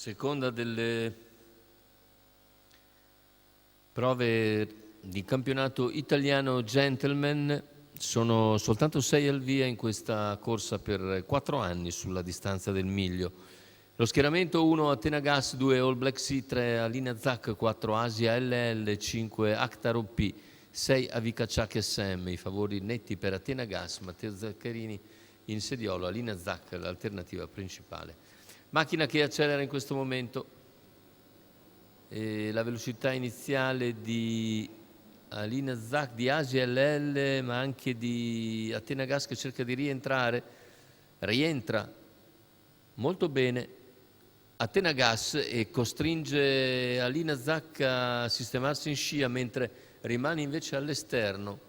Seconda delle prove di campionato italiano gentleman, sono soltanto 6 al via in questa corsa per 4 anni sulla distanza del miglio. Lo schieramento: 1 Athena Gas, 2 All Black Sea, 3 Alina Zak, 4 Asia LL, 5 Actar OP, 6 Avica Ciak SM. I favori netti per Athena Gas, Matteo Zaccarini in sediolo, Alina Zak l'alternativa principale. Macchina che accelera in questo momento, la velocità iniziale di Alina Zak, di Asia LL, ma anche di Athena Gas che cerca di rientra molto bene Athena Gas e costringe Alina Zak a sistemarsi in scia, mentre rimane invece all'esterno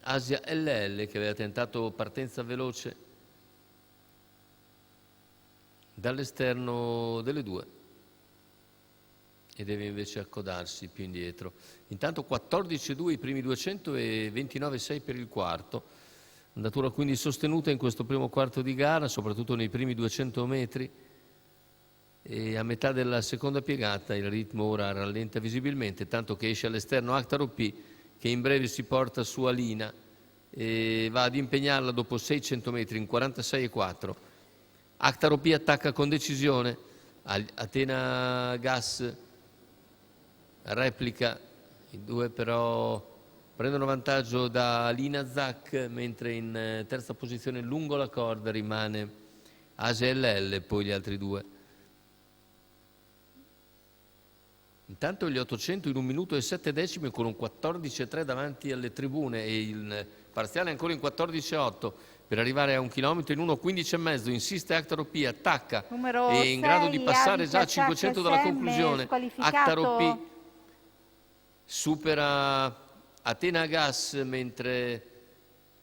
Asia LL, che aveva tentato partenza veloce dall'esterno delle due e deve invece accodarsi più indietro. Intanto 14,2 i primi 200 e 29,6 per il quarto. Andatura quindi sostenuta in questo primo quarto di gara, soprattutto nei primi 200 metri, e a metà della seconda piegata il ritmo ora rallenta visibilmente, tanto che esce all'esterno Actar OP, che in breve si porta su Alina e va ad impegnarla dopo 600 metri in 46,4. Actar OP attacca con decisione, Athena Gas replica, i due però prendono vantaggio da Alina Zak, mentre in terza posizione lungo la corda rimane Asia LL e poi gli altri due. Intanto gli 800 in 1 minuto e 7 decimi con un 14,3 davanti alle tribune e il parziale ancora in 14,8 per arrivare a 1 chilometro in 1,15,5. Insiste Actar OP, attacca, Numero è in grado di passare Avica già a 500 dalla Ciak SM, conclusione. Actar OP supera Athena Gas, mentre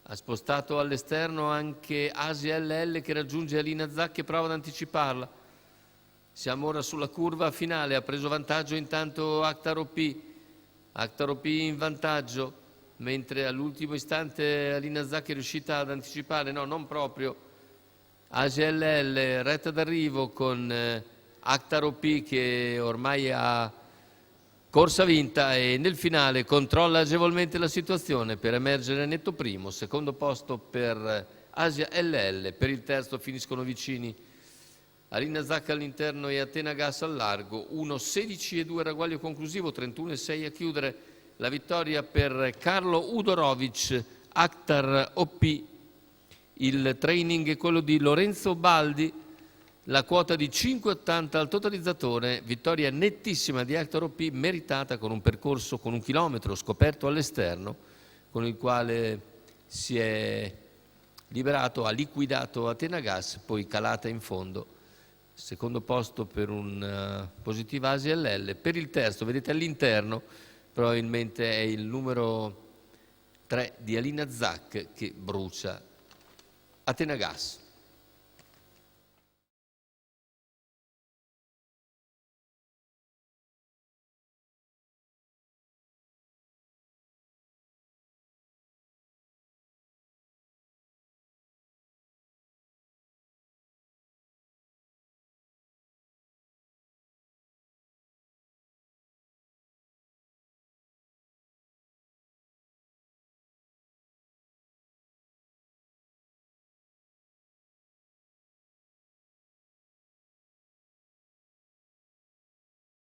ha spostato all'esterno anche Asia LL, che raggiunge Alina Zak che prova ad anticiparla. Siamo ora sulla curva finale, ha preso vantaggio intanto Actar OP. Actar OP in vantaggio, mentre all'ultimo istante Alina Zak è riuscita ad anticipare, no, non proprio. Asia LL retta d'arrivo con Actar OP che ormai ha corsa vinta e nel finale controlla agevolmente la situazione per emergere netto primo. Secondo posto per Asia LL, per il terzo finiscono vicini Alina Zak all'interno e Athena Gas al largo. 1,16,2 ragguaglio conclusivo, 31,6 a chiudere. La vittoria per Carlo Udorovic, Actar OP. Il training è quello di Lorenzo Baldi, la quota di 5,80 al totalizzatore. Vittoria nettissima di Actar OP, meritata, con un percorso con 1 chilometro scoperto all'esterno, con il quale si è liberato, ha liquidato Athena Gas, poi calata in fondo. Secondo posto per un positivo Asia LL. Per il terzo, vedete all'interno, probabilmente è il numero 3 di Alina Zak che brucia Athena Gas.